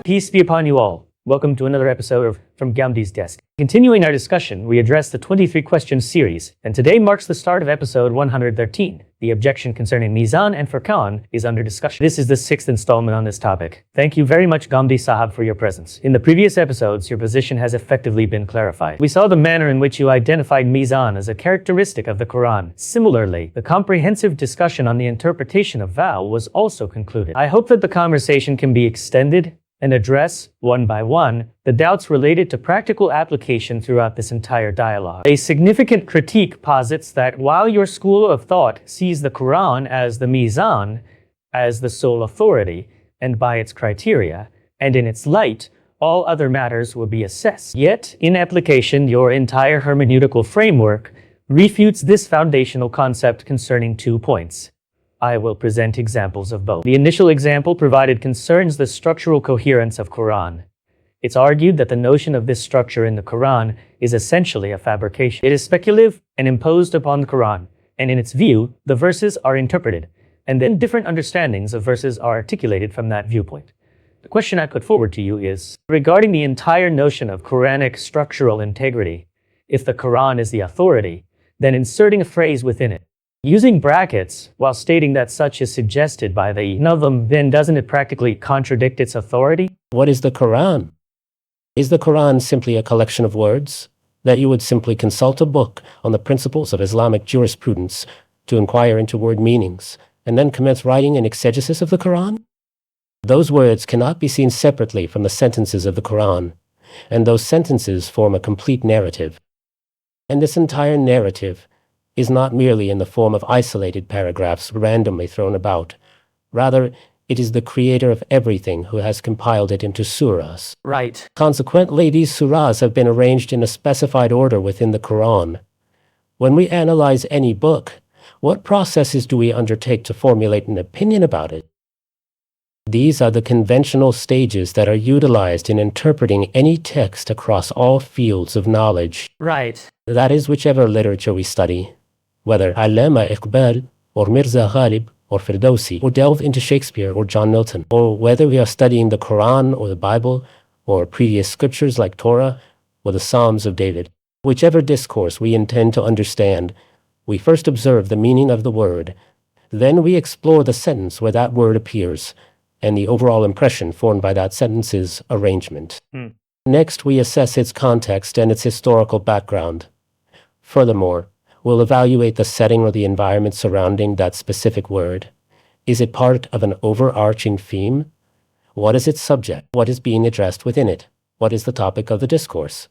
Peace be upon you all. Welcome to another episode of From Ghamdi's Desk. Continuing our discussion, we address the 23 questions series, and today marks the start of episode 113. The objection concerning Meezan and Furqan is under discussion. This is the 6th installment on this topic. Thank you very much, Ghamdi Sahab, for your presence. In the previous episodes, your position has effectively been clarified. We saw the manner in which you identified Meezan as a characteristic of the Quran. Similarly, the comprehensive discussion on the interpretation of vow was also concluded. I hope that the conversation can be extended and address, one by one, the doubts related to practical application throughout this entire dialogue. A significant critique posits that while your school of thought sees the Quran as the Meezan, as the sole authority, and by its criteria, and in its light, all other matters will be assessed. Yet, in application, your entire hermeneutical framework refutes this foundational concept concerning 2 points. I will present examples of both. The initial example provided concerns the structural coherence of Quran. It's argued that the notion of this structure in the Quran is essentially a fabrication. It is speculative and imposed upon the Quran, and in its view, the verses are interpreted, and then different understandings of verses are articulated from that viewpoint. The question I put forward to you is, regarding the entire notion of Quranic structural integrity, if the Quran is the authority, then inserting a phrase within it, using brackets while stating that such is suggested by the Nazm, then doesn't it practically contradict its authority? What is the Quran? Is the Quran simply a collection of words? That you would simply consult a book on the principles of Islamic jurisprudence to inquire into word meanings, and then commence writing an exegesis of the Quran? Those words cannot be seen separately from the sentences of the Quran, and those sentences form a complete narrative. And this entire narrative is not merely in the form of isolated paragraphs randomly thrown about. Rather, it is the creator of everything who has compiled it into surahs. Right. Consequently, these surahs have been arranged in a specified order within the Quran. When we analyze any book, what processes do we undertake to formulate an opinion about it? These are the conventional stages that are utilized in interpreting any text across all fields of knowledge. Right. That is, whichever literature we study, whether Allama Iqbal or Mirza Ghalib or Firdausi, or delve into Shakespeare or John Milton, or whether we are studying the Quran or the Bible or previous scriptures like Torah or the Psalms of David. Whichever discourse we intend to understand, we first observe the meaning of the word, then we explore the sentence where that word appears and the overall impression formed by that sentence's arrangement. Next, we assess its context and its historical background. Furthermore, we'll evaluate the setting or the environment surrounding that specific word. Is it part of an overarching theme? What is its subject? What is being addressed within it? What is the topic of the discourse?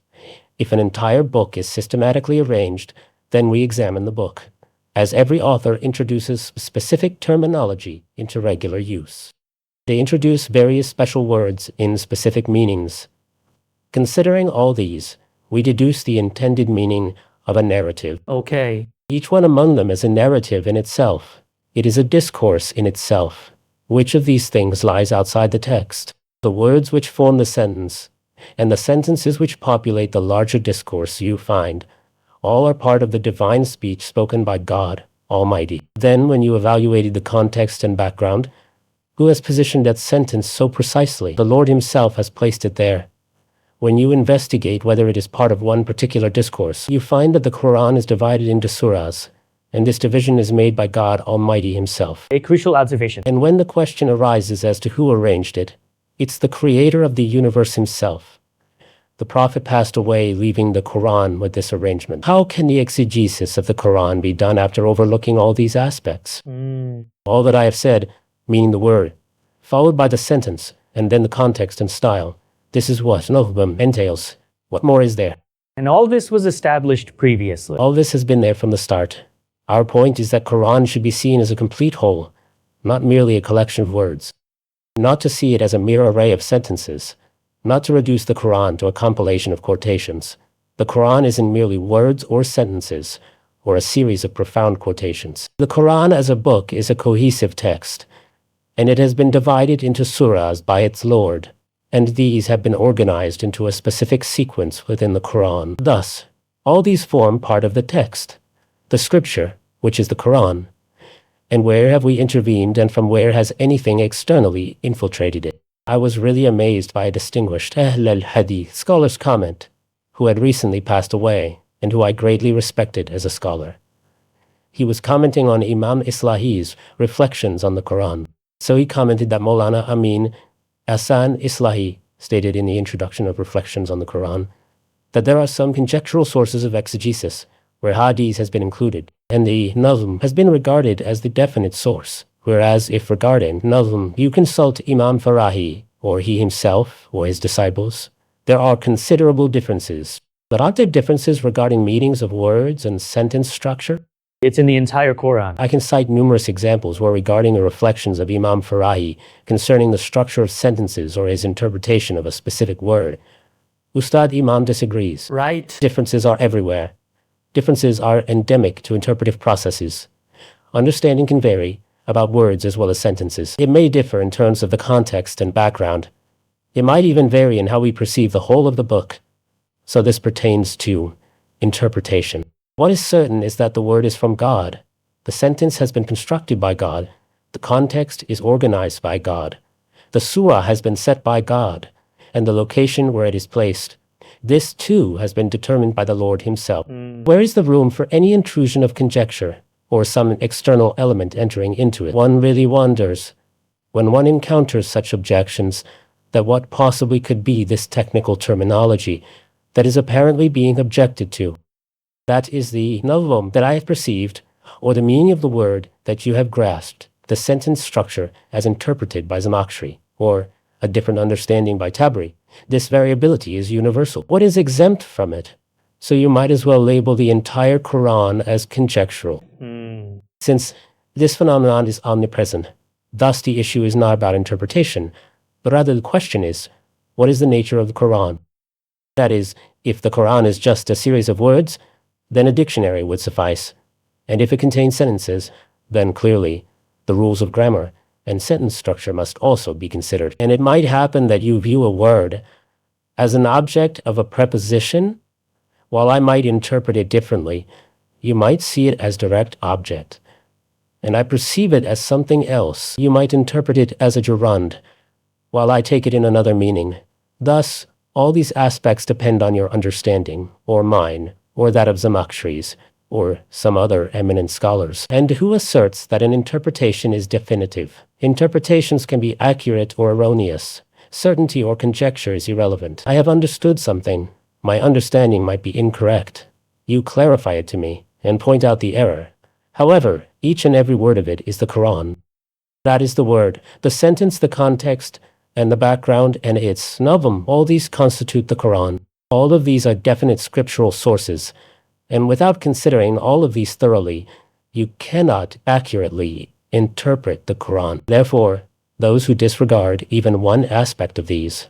If an entire book is systematically arranged, then we examine the book, as every author introduces specific terminology into regular use. They introduce various special words in specific meanings. Considering all these, we deduce the intended meaning of a narrative. Okay. Each one among them is a narrative in itself. It is a discourse in itself. Which of these things lies outside the text? The words which form the sentence, and the sentences which populate the larger discourse you find, all are part of the divine speech spoken by God Almighty. Then, when you evaluated the context and background, who has positioned that sentence so precisely? The Lord Himself has placed it there. When you investigate whether it is part of one particular discourse, you find that the Quran is divided into surahs, and this division is made by God Almighty Himself. A crucial observation. And when the question arises as to who arranged it, it's the creator of the universe Himself. The Prophet passed away, leaving the Quran with this arrangement. How can the exegesis of the Quran be done after overlooking all these aspects? All that I have said, meaning the word, followed by the sentence, and then the context and style, this is what Nazm entails. What more is there? And all this was established previously. All this has been there from the start. Our point is that Quran should be seen as a complete whole, not merely a collection of words. Not to see it as a mere array of sentences. Not to reduce the Quran to a compilation of quotations. The Quran isn't merely words or sentences, or a series of profound quotations. The Quran as a book is a cohesive text, and it has been divided into surahs by its Lord, and these have been organized into a specific sequence within the Quran. Thus, all these form part of the text, the scripture, which is the Quran. And where have we intervened, and from where has anything externally infiltrated it? I was really amazed by a distinguished Ahl al-Hadith scholar's comment, who had recently passed away and who I greatly respected as a scholar. He was commenting on Imam Islahi's reflections on the Quran. So he commented that Maulana Amin, Ahsan Islahi, stated in the introduction of Reflections on the Quran, that there are some conjectural sources of exegesis where hadith has been included, and the nazm has been regarded as the definite source. Whereas if regarding nazm, you consult Imam Farahi, or he himself, or his disciples, there are considerable differences. But aren't there differences regarding meanings of words and sentence structure? It's in the entire Quran. I can cite numerous examples where regarding the reflections of Imam Farahi concerning the structure of sentences or his interpretation of a specific word, Ustad Imam disagrees. Right. Differences are everywhere. Differences are endemic to interpretive processes. Understanding can vary about words as well as sentences. It may differ in terms of the context and background. It might even vary in how we perceive the whole of the book. So this pertains to interpretation. What is certain is that the word is from God. The sentence has been constructed by God. The context is organized by God. The surah has been set by God, and the location where it is placed. This too has been determined by the Lord himself. Where is the room for any intrusion of conjecture or some external element entering into it? One really wonders, when one encounters such objections, that what possibly could be this technical terminology that is apparently being objected to. That is the nazm that I have perceived, or the meaning of the word that you have grasped, the sentence structure as interpreted by Zamakhshari, or a different understanding by Tabari. This variability is universal. What is exempt from it? So you might as well label the entire Quran as conjectural. Since this phenomenon is omnipresent, thus the issue is not about interpretation, but rather the question is, what is the nature of the Quran? That is, if the Quran is just a series of words, then a dictionary would suffice. And if it contains sentences, then clearly the rules of grammar and sentence structure must also be considered. And it might happen that you view a word as an object of a preposition. While I might interpret it differently, you might see it as direct object, and I perceive it as something else. You might interpret it as a gerund, while I take it in another meaning. Thus, all these aspects depend on your understanding, or mine, or that of Zamakhshari's, or some other eminent scholars. And who asserts that an interpretation is definitive? Interpretations can be accurate or erroneous. Certainty or conjecture is irrelevant. I have understood something. My understanding might be incorrect. You clarify it to me and point out the error. However, each and every word of it is the Quran. That is the word, the sentence, the context, and the background, and its nazm. All these constitute the Quran. All of these are definite scriptural sources, and without considering all of these thoroughly, you cannot accurately interpret the Quran. Therefore, those who disregard even one aspect of these,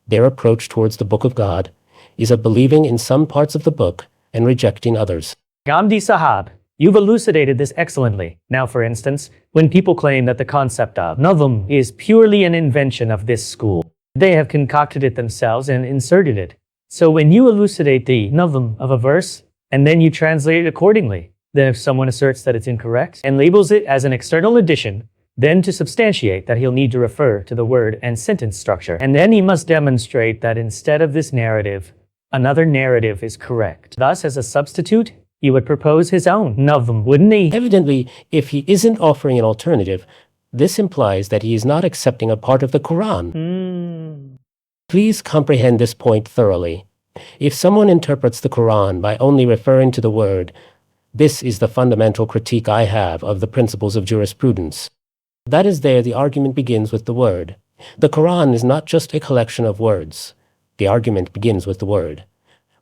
their approach towards the Book of God is of believing in some parts of the book and rejecting others. Ghamidi Sahab, you've elucidated this excellently. Now, for instance, when people claim that the concept of nazm is purely an invention of this school, they have concocted it themselves and inserted it. So when you elucidate the nazm of a verse, and then you translate it accordingly, then if someone asserts that it's incorrect and labels it as an external addition, then to substantiate that he'll need to refer to the word and sentence structure. And then he must demonstrate that instead of this narrative, another narrative is correct. Thus, as a substitute, he would propose his own nazm, wouldn't he? Evidently, if he isn't offering an alternative, this implies that he is not accepting a part of the Quran. Please comprehend this point thoroughly. If someone interprets the Quran by only referring to the word, this is the fundamental critique I have of the principles of jurisprudence. That is, there the argument begins with the word. The Quran is not just a collection of words. The argument begins with the word.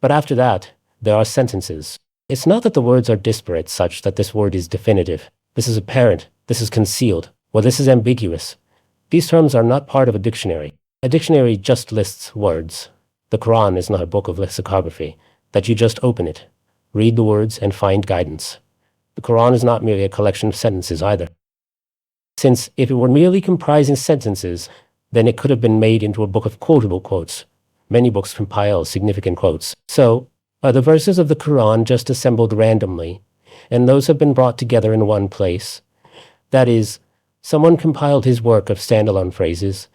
But after that, there are sentences. It's not that the words are disparate such that this word is definitive. This is apparent. This is concealed. Or this is ambiguous. These terms are not part of a dictionary. A dictionary just lists words. The Quran is not a book of lexicography, that you just open it, read the words, and find guidance. The Quran is not merely a collection of sentences either. Since if it were merely comprising sentences, then it could have been made into a book of quotable quotes. Many books compile significant quotes. So, are the verses of the Quran just assembled randomly, and those have been brought together in one place? That is, someone compiled his work of standalone phrases,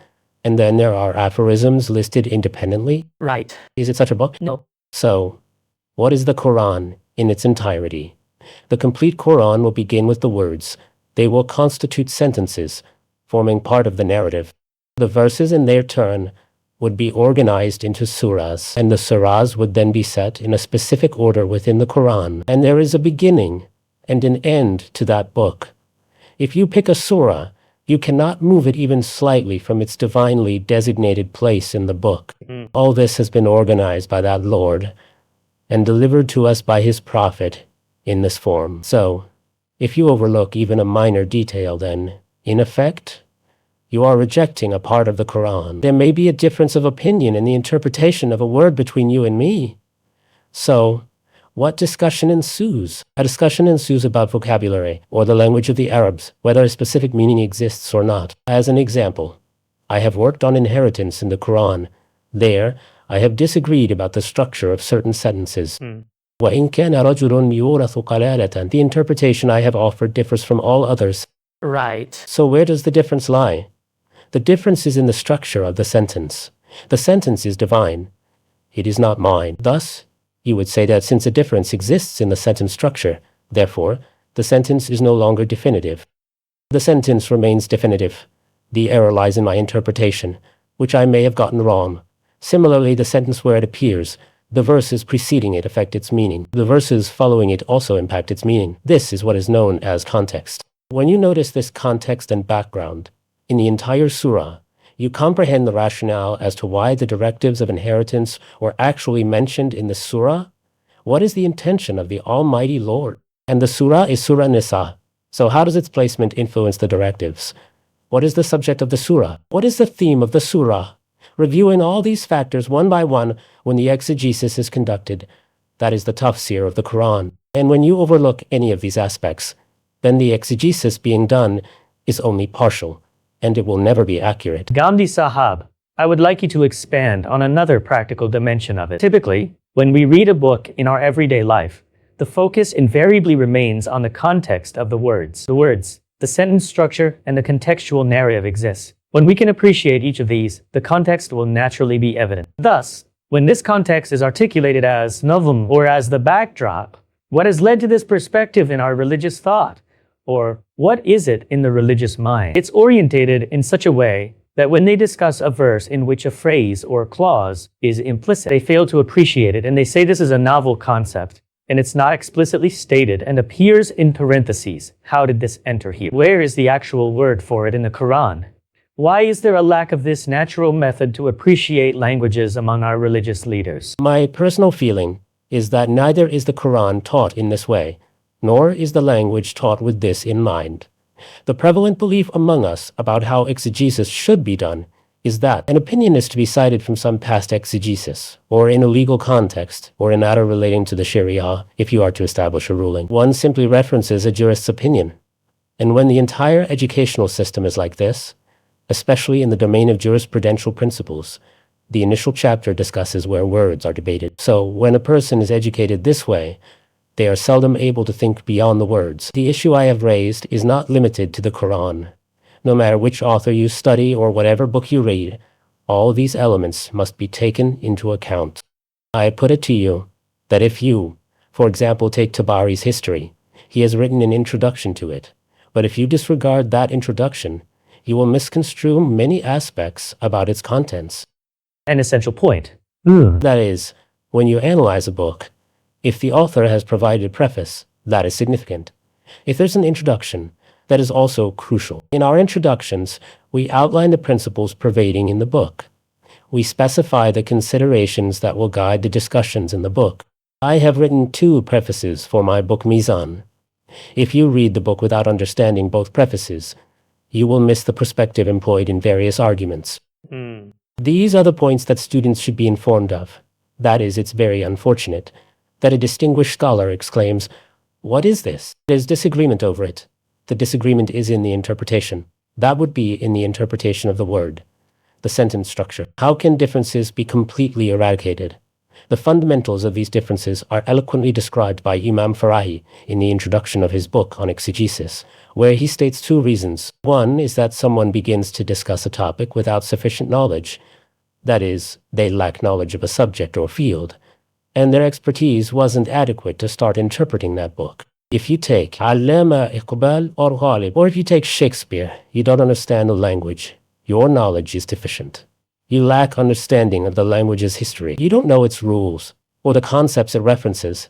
and then there are aphorisms listed independently. Right. Is it such a book? No. So, what is the Quran in its entirety? The complete Quran will begin with the words. They will constitute sentences, forming part of the narrative. The verses in their turn would be organized into surahs, and the surahs would then be set in a specific order within the Quran. And there is a beginning and an end to that book. If you pick a surah, you cannot move it even slightly from its divinely designated place in the book. All this has been organized by that Lord and delivered to us by his prophet in this form. So, if you overlook even a minor detail, then, in effect, you are rejecting a part of the Quran. There may be a difference of opinion in the interpretation of a word between you and me. So, what discussion ensues? A discussion ensues about vocabulary, or the language of the Arabs, whether a specific meaning exists or not. As an example, I have worked on inheritance in the Quran. There, I have disagreed about the structure of certain sentences. وَإِنْ كَانَ رَجُلٌ يُورَثُ قَلَالَةً. The interpretation I have offered differs from all others. Right. So where does the difference lie? The difference is in the structure of the sentence. The sentence is divine. It is not mine. Thus, you would say that since a difference exists in the sentence structure, therefore, the sentence is no longer definitive. The sentence remains definitive. The error lies in my interpretation, which I may have gotten wrong. Similarly, the sentence where it appears, the verses preceding it affect its meaning. The verses following it also impact its meaning. This is what is known as context. When you notice this context and background in the entire surah, you comprehend the rationale as to why the directives of inheritance were actually mentioned in the surah. What is the intention of the Almighty Lord? And the surah is Surah Nisa. So how does its placement influence the directives? What is the subject of the surah? What is the theme of the surah? Reviewing all these factors one by one when the exegesis is conducted, that is the tafsir of the Quran. And when you overlook any of these aspects, then the exegesis being done is only partial, and it will never be accurate. Ghamidi Sahab, I would like you to expand on another practical dimension of it. Typically, when we read a book in our everyday life, the focus invariably remains on the context of the words. The words, the sentence structure, and the contextual narrative exists. When we can appreciate each of these, the context will naturally be evident. Thus, when this context is articulated as nazm or as the backdrop, what has led to this perspective in our religious thought? Or what is it in the religious mind? It's orientated in such a way that when they discuss a verse in which a phrase or clause is implicit, they fail to appreciate it and they say this is a novel concept and it's not explicitly stated and appears in parentheses. How did this enter here? Where is the actual word for it in the Quran? Why is there a lack of this natural method to appreciate languages among our religious leaders? My personal feeling is that neither is the Quran taught in this way, nor is the language taught with this in mind. The prevalent belief among us about how exegesis should be done is that an opinion is to be cited from some past exegesis, or in a legal context, or a matter relating to the Sharia, if you are to establish a ruling. One simply references a jurist's opinion. And when the entire educational system is like this, especially in the domain of jurisprudential principles, the initial chapter discusses where words are debated. So when a person is educated this way, they are seldom able to think beyond the words. The issue I have raised is not limited to the Quran. No matter which author you study or whatever book you read, all these elements must be taken into account. I put it to you that if you, for example, take Tabari's history, he has written an introduction to it. But if you disregard that introduction, you will misconstrue many aspects about its contents. An essential point. That is, when you analyze a book, if the author has provided a preface, that is significant. If there's an introduction, that is also crucial. In our introductions, we outline the principles pervading in the book. We specify the considerations that will guide the discussions in the book. I have written 2 prefaces for my book Meezan. If you read the book without understanding both prefaces, you will miss the perspective employed in various arguments. These are the points that students should be informed of. That is, it's very unfortunate that a distinguished scholar exclaims, "What is this?" There's disagreement over it. The disagreement is in the interpretation. That would be in the interpretation of the word, the sentence structure. How can differences be completely eradicated? The fundamentals of these differences are eloquently described by Imam Farahi in the introduction of his book on exegesis, where he states two reasons. One is that someone begins to discuss a topic without sufficient knowledge. That is, they lack knowledge of a subject or field, and their expertise wasn't adequate to start interpreting that book. If you take Allama Iqbal or Ghalib, or if you take Shakespeare, you don't understand the language. Your knowledge is deficient. You lack understanding of the language's history. You don't know its rules, or the concepts it references.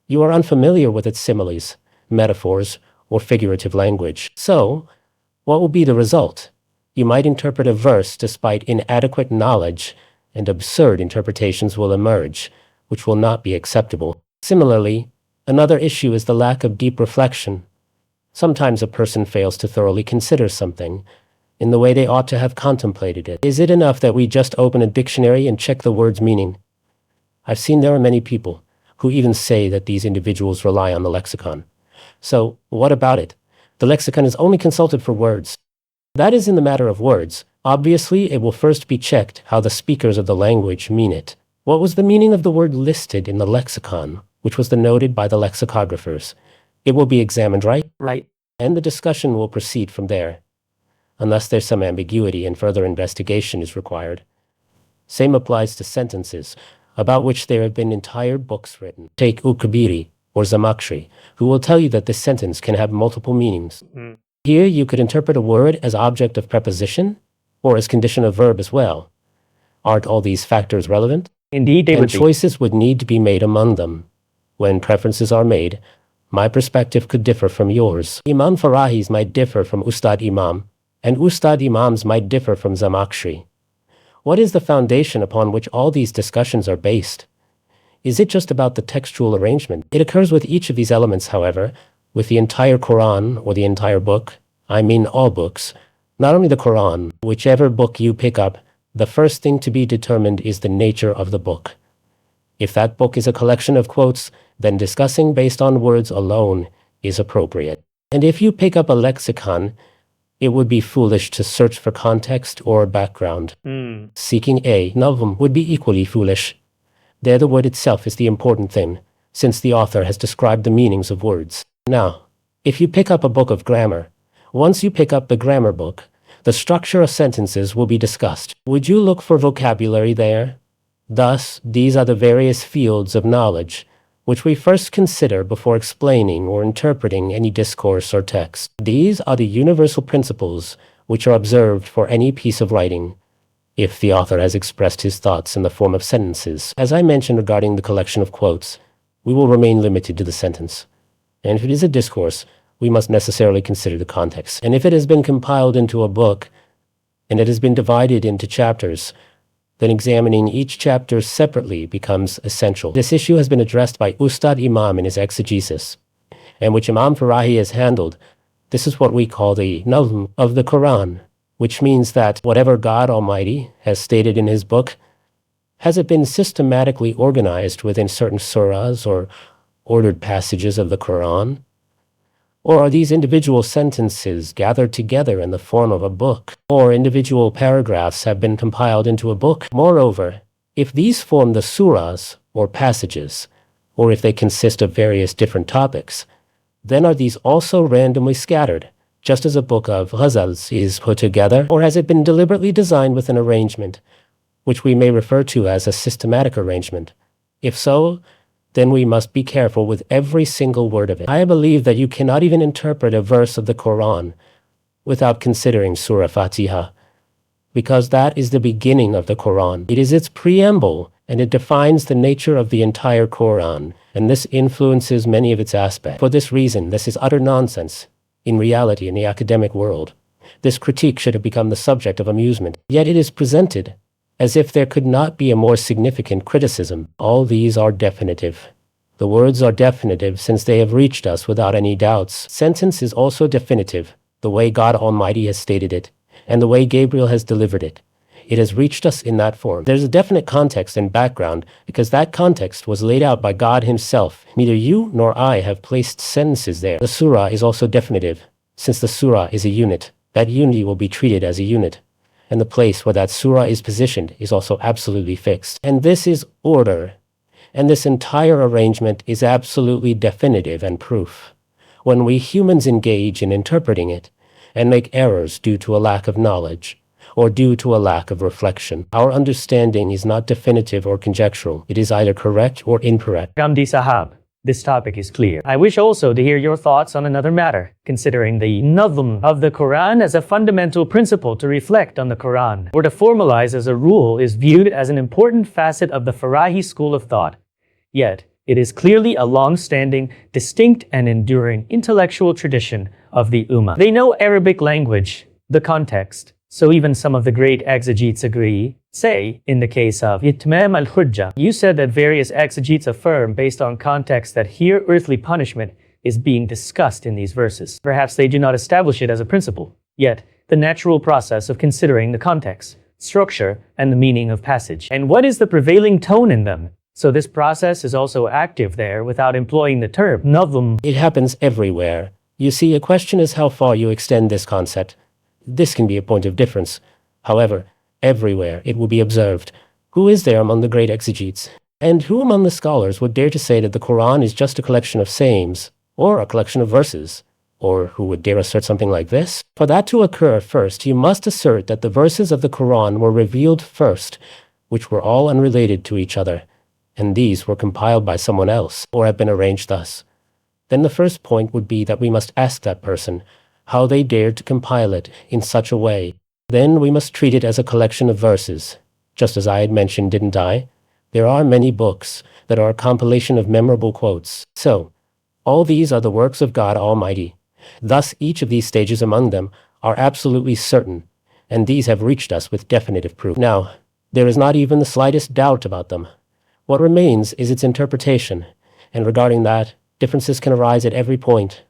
You are unfamiliar with its similes, metaphors, or figurative language. So, what will be the result? You might interpret a verse despite inadequate knowledge, and absurd interpretations will emerge, which will not be acceptable. Similarly, another issue is the lack of deep reflection. Sometimes a person fails to thoroughly consider something in the way they ought to have contemplated it. Is it enough that we just open a dictionary and check the word's meaning? I've seen there are many people who even say that these individuals rely on the lexicon. So, what about it? The lexicon is only consulted for words. That is in the matter of words. Obviously, it will first be checked how the speakers of the language mean it. What was the meaning of the word listed in the lexicon, which was denoted by the lexicographers? It will be examined, right? Right. And the discussion will proceed from there, unless there's some ambiguity and further investigation is required. Same applies to sentences, about which there have been entire books written. Take Ukabiri or Zamakhshri, who will tell you that this sentence can have multiple meanings. Here you could interpret a word as object of preposition, or as condition of verb as well. Aren't all these factors relevant? Indeed, they And would be. choices would need to be made among them. When preferences are made, my perspective could differ from yours. Imam Farahi's might differ from Ustad Imam, and Ustad Imam's might differ from Zamakhshri. What is the foundation upon which all these discussions are based? Is it just about the textual arrangement? It occurs with each of these elements, however, with the entire Quran or the entire book. I mean all books, not only the Quran. Whichever book you pick up, the first thing to be determined is the nature of the book. If that book is a collection of quotes, then discussing based on words alone is appropriate. And if you pick up a lexicon, it would be foolish to search for context or background. Seeking a nazm would be equally foolish. There the word itself is the important thing, since the author has described the meanings of words. Now, if you pick up a book of grammar, once you pick up the grammar book, the structure of sentences will be discussed. Would you look for vocabulary there? Thus, these are the various fields of knowledge which we first consider before explaining or interpreting any discourse or text. These are the universal principles which are observed for any piece of writing, if the author has expressed his thoughts in the form of sentences. As I mentioned regarding the collection of quotes, we will remain limited to the sentence. And if it is a discourse, we must necessarily consider the context. And if it has been compiled into a book, and it has been divided into chapters, then examining each chapter separately becomes essential. This issue has been addressed by Ustad Imam in his exegesis, and which Imam Farahi has handled. This is what we call the nazm of the Quran, which means that whatever God Almighty has stated in his book, has it been systematically organized within certain surahs or ordered passages of the Quran? Or are these individual sentences gathered together in the form of a book? Or individual paragraphs have been compiled into a book? Moreover, if these form the surahs or passages, or if they consist of various different topics, then are these also randomly scattered, just as a book of ghazals is put together? Or has it been deliberately designed with an arrangement, which we may refer to as a systematic arrangement? If so, then we must be careful with every single word of it. I believe that you cannot even interpret a verse of the Quran without considering Surah Fatiha, because that is the beginning of the Quran. It is its preamble, and it defines the nature of the entire Quran, and this influences many of its aspects. For this reason, this is utter nonsense. In reality, in the academic world, this critique should have become the subject of amusement, yet it is presented as if there could not be a more significant criticism. All these are definitive. The words are definitive since they have reached us without any doubts. Sentence is also definitive, the way God Almighty has stated it, and the way Gabriel has delivered it. It has reached us in that form. There's a definite context and background, because that context was laid out by God himself. Neither you nor I have placed sentences there. The surah is also definitive, since the surah is a unit. That unity will be treated as a unit, and the place where that surah is positioned is also absolutely fixed. And this is order, and this entire arrangement is absolutely definitive and proof. When we humans engage in interpreting it and make errors due to a lack of knowledge, or due to a lack of reflection, our understanding is not definitive or conjectural. It is either correct or incorrect. Ghamidi Sahab, this topic is clear. I wish also to hear your thoughts on another matter, considering the nazm of the Quran as a fundamental principle to reflect on the Quran, or to formalize as a rule, is viewed as an important facet of the Farahi school of thought. Yet, it is clearly a long-standing, distinct and enduring intellectual tradition of the Ummah. They know Arabic language, the context, so even some of the great exegetes agree. Say, in the case of Itmam al-Hujjah, you said that various exegetes affirm based on context that here earthly punishment is being discussed in these verses. Perhaps they do not establish it as a principle, yet the natural process of considering the context, structure, and the meaning of passage. And what is the prevailing tone in them? So this process is also active there without employing the term nazm. It happens everywhere. You see, a question is how far you extend this concept. This can be a point of difference. However, everywhere it will be observed. Who is there among the great exegetes? And who among the scholars would dare to say that the Quran is just a collection of sayings, or a collection of verses? Or who would dare assert something like this? For that to occur, first, you must assert that the verses of the Quran were revealed first, which were all unrelated to each other, and these were compiled by someone else, or have been arranged thus. Then the first point would be that we must ask that person how they dared to compile it in such a way. Then we must treat it as a collection of verses. Just as I had mentioned, didn't I? There are many books that are a compilation of memorable quotes. So, all these are the works of God Almighty. Thus, each of these stages among them are absolutely certain, and these have reached us with definitive proof. Now, there is not even the slightest doubt about them. What remains is its interpretation, and regarding that, differences can arise at every point,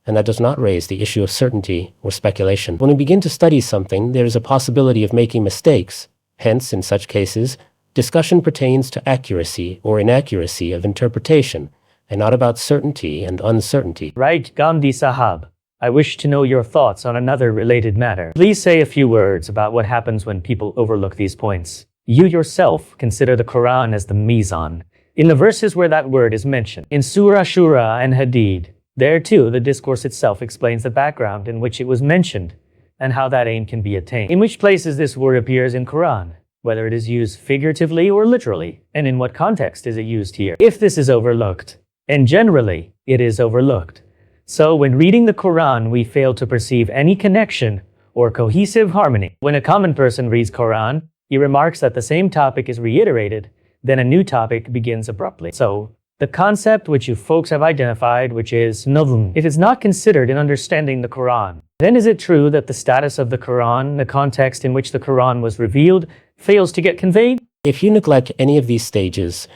and that does not raise the issue of certainty or speculation. When we begin to study something, there is a possibility of making mistakes. Hence, in such cases, discussion pertains to accuracy or inaccuracy of interpretation, and not about certainty and uncertainty. Right, Ghamidi Sahab. I wish to know your thoughts on another related matter. Please say a few words about what happens when people overlook these points. You yourself consider the Quran as the Meezan. In the verses where that word is mentioned, in Surah Shura and Hadid, there too the discourse itself explains the background in which it was mentioned, and how that aim can be attained. In which places this word appears in Quran, whether it is used figuratively or literally, and in what context is it used here. If this is overlooked, and generally it is overlooked, so when reading the Quran we fail to perceive any connection or cohesive harmony. When a common person reads Quran, he remarks that the same topic is reiterated, then a new topic begins abruptly. So, the concept which you folks have identified, which is nazm, if it's not considered in understanding the Quran, then is it true that the status of the Quran, the context in which the Quran was revealed, fails to get conveyed? If you neglect any of these stages,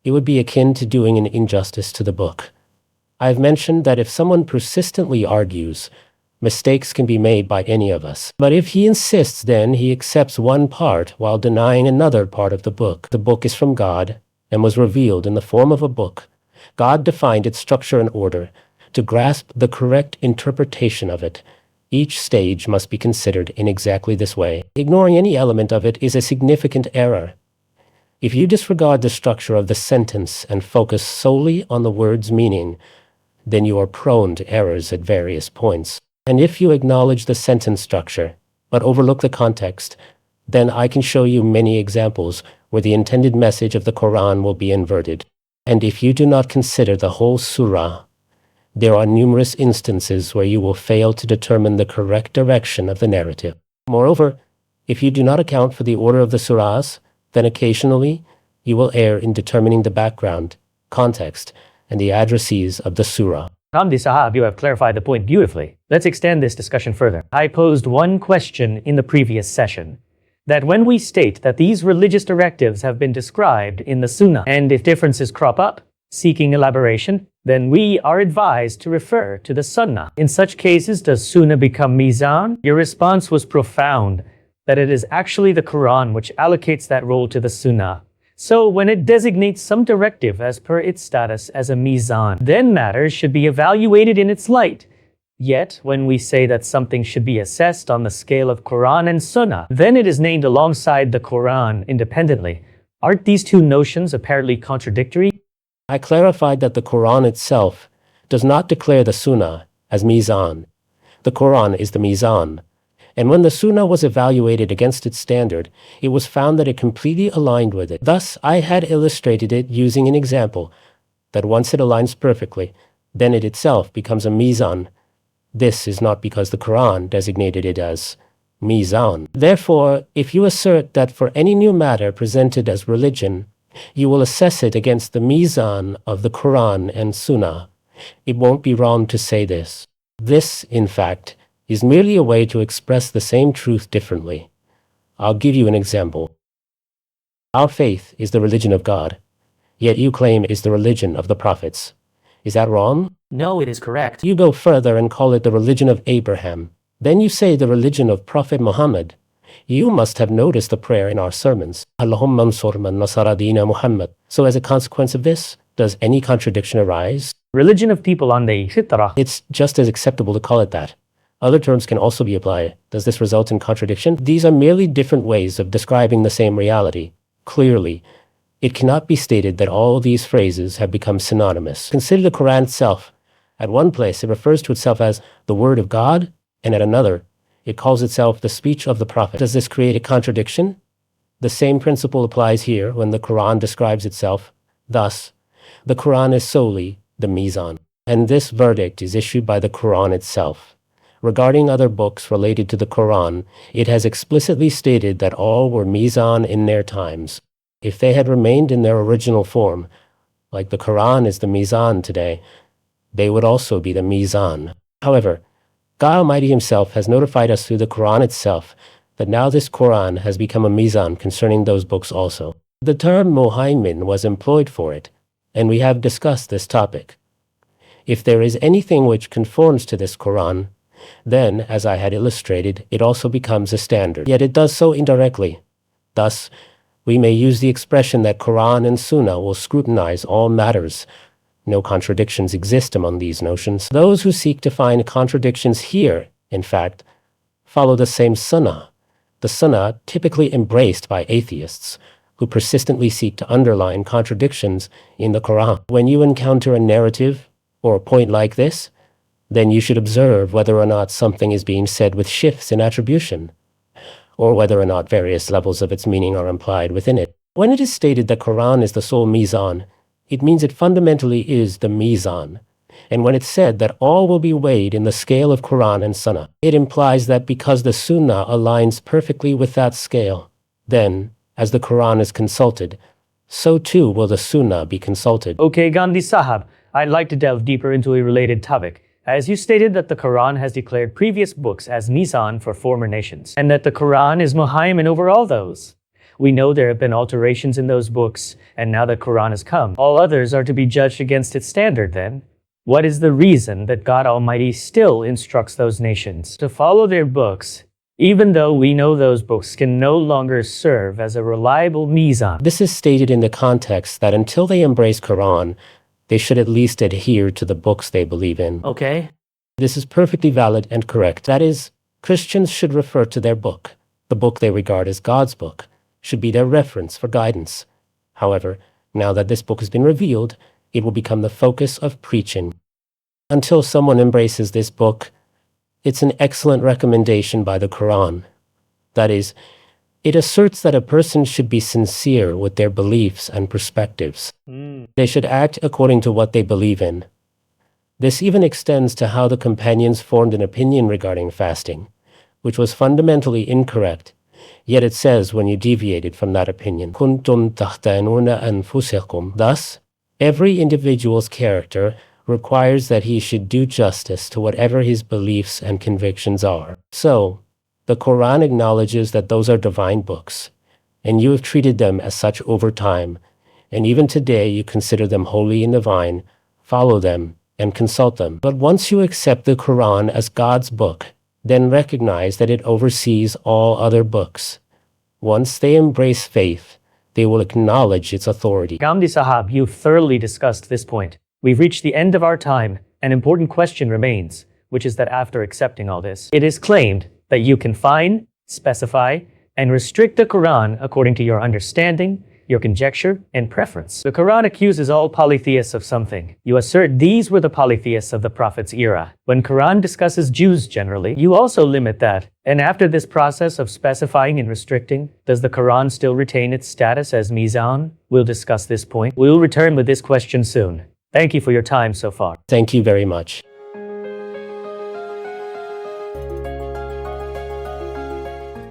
it would be akin to doing an injustice to the book. I have mentioned that if someone persistently argues, mistakes can be made by any of us. But if he insists, then he accepts one part while denying another part of the book. The book is from God and was revealed in the form of a book. God defined its structure and order. To grasp the correct interpretation of it, each stage must be considered in exactly this way. Ignoring any element of it is a significant error. If you disregard the structure of the sentence and focus solely on the word's meaning, then you are prone to errors at various points. And if you acknowledge the sentence structure, but overlook the context, then I can show you many examples where the intended message of the Quran will be inverted. And if you do not consider the whole surah, there are numerous instances where you will fail to determine the correct direction of the narrative. Moreover, if you do not account for the order of the surahs, then occasionally you will err in determining the background, context, and the addressees of the surah. Ghamidi Sahab, you have clarified the point beautifully. Let's extend this discussion further. I posed one question in the previous session, that when we state that these religious directives have been described in the Sunnah, and if differences crop up, seeking elaboration, then we are advised to refer to the Sunnah. In such cases, does Sunnah become Meezan? Your response was profound, that it is actually the Quran which allocates that role to the Sunnah. So when it designates some directive as per its status as a Meezan, then matters should be evaluated in its light. Yet, when we say that something should be assessed on the scale of Quran and Sunnah, then it is named alongside the Quran independently. Aren't these two notions apparently contradictory? I clarified that the Quran itself does not declare the Sunnah as Meezan. The Quran is the Meezan. And when the Sunnah was evaluated against its standard, it was found that it completely aligned with it. Thus, I had illustrated it using an example that once it aligns perfectly, then it itself becomes a Meezan. This is not because the Quran designated it as Meezan. Therefore, if you assert that for any new matter presented as religion, you will assess it against the Meezan of the Quran and Sunnah, it won't be wrong to say this. This, in fact, is merely a way to express the same truth differently. I'll give you an example. Our faith is the religion of God, yet you claim it is the religion of the prophets. Is that wrong? No, it is correct. You go further and call it the religion of Abraham. Then you say the religion of Prophet Muhammad. You must have noticed the prayer in our sermons. Allahumma ansur man nasara dina Muhammad. So as a consequence of this, does any contradiction arise? Religion of people on the fitrah. It's just as acceptable to call it that. Other terms can also be applied. Does this result in contradiction? These are merely different ways of describing the same reality. Clearly, it cannot be stated that all these phrases have become synonymous. Consider the Quran itself. At one place, it refers to itself as the word of God, and at another, it calls itself the speech of the Prophet. Does this create a contradiction? The same principle applies here when the Quran describes itself. Thus, the Quran is solely the Meezan, and this verdict is issued by the Quran itself. Regarding other books related to the Quran, it has explicitly stated that all were Meezan in their times. If they had remained in their original form, like the Quran is the Meezan today, they would also be the Meezan. However, God Almighty Himself has notified us through the Quran itself that now this Quran has become a Meezan concerning those books also. The term humane was employed for it, and we have discussed this topic. If there is anything which conforms to this Quran, then, as I had illustrated, it also becomes a standard. Yet it does so indirectly. Thus, we may use the expression that Quran and Sunnah will scrutinize all matters. No contradictions exist among these notions. Those who seek to find contradictions here, in fact, follow the same Sunnah, the Sunnah typically embraced by atheists, who persistently seek to underline contradictions in the Quran. When you encounter a narrative or a point like this, then you should observe whether or not something is being said with shifts in attribution, or whether or not various levels of its meaning are implied within it. When it is stated that Quran is the sole Meezan, it means it fundamentally is the Meezan. And when it's said that all will be weighed in the scale of Quran and Sunnah, it implies that because the Sunnah aligns perfectly with that scale, then, as the Quran is consulted, so too will the Sunnah be consulted. Okay, Ghamidi Sahab, I'd like to delve deeper into a related topic. As you stated that the Quran has declared previous books as Meezan for former nations, and that the Quran is muhaimin over all those. We know there have been alterations in those books, and now the Quran has come. All others are to be judged against its standard then. What is the reason that God Almighty still instructs those nations to follow their books, even though we know those books can no longer serve as a reliable Meezan? This is stated in the context that until they embrace Quran, they should at least adhere to the books they believe in. Okay. This is perfectly valid and correct. That is, Christians should refer to their book. The book they regard as God's book should be their reference for guidance. However, now that this book has been revealed, it will become the focus of preaching. Until someone embraces this book, it's an excellent recommendation by the Quran. That is, it asserts that a person should be sincere with their beliefs and perspectives. They should act according to what they believe in. This even extends to how the companions formed an opinion regarding fasting, which was fundamentally incorrect. Yet it says when you deviated from that opinion, كُنْتُمْ تَخْتَانُونَ أَنفُسَكُمْ. Thus, every individual's character requires that he should do justice to whatever his beliefs and convictions are. So, the Quran acknowledges that those are divine books, and you have treated them as such over time, and even today you consider them holy and divine, follow them, and consult them. But once you accept the Quran as God's book, then recognize that it oversees all other books. Once they embrace faith, they will acknowledge its authority. Ghamidi Sahab, you've thoroughly discussed this point. We've reached the end of our time. An important question remains, which is that after accepting all this, it is claimed that you can define, specify, and restrict the Quran according to your understanding your conjecture, and preference. The Quran accuses all polytheists of something. You assert these were the polytheists of the Prophet's era. When Quran discusses Jews generally, you also limit that. And after this process of specifying and restricting, does the Quran still retain its status as Meezan? We'll discuss this point. We'll return with this question soon. Thank you for your time so far. Thank you very much.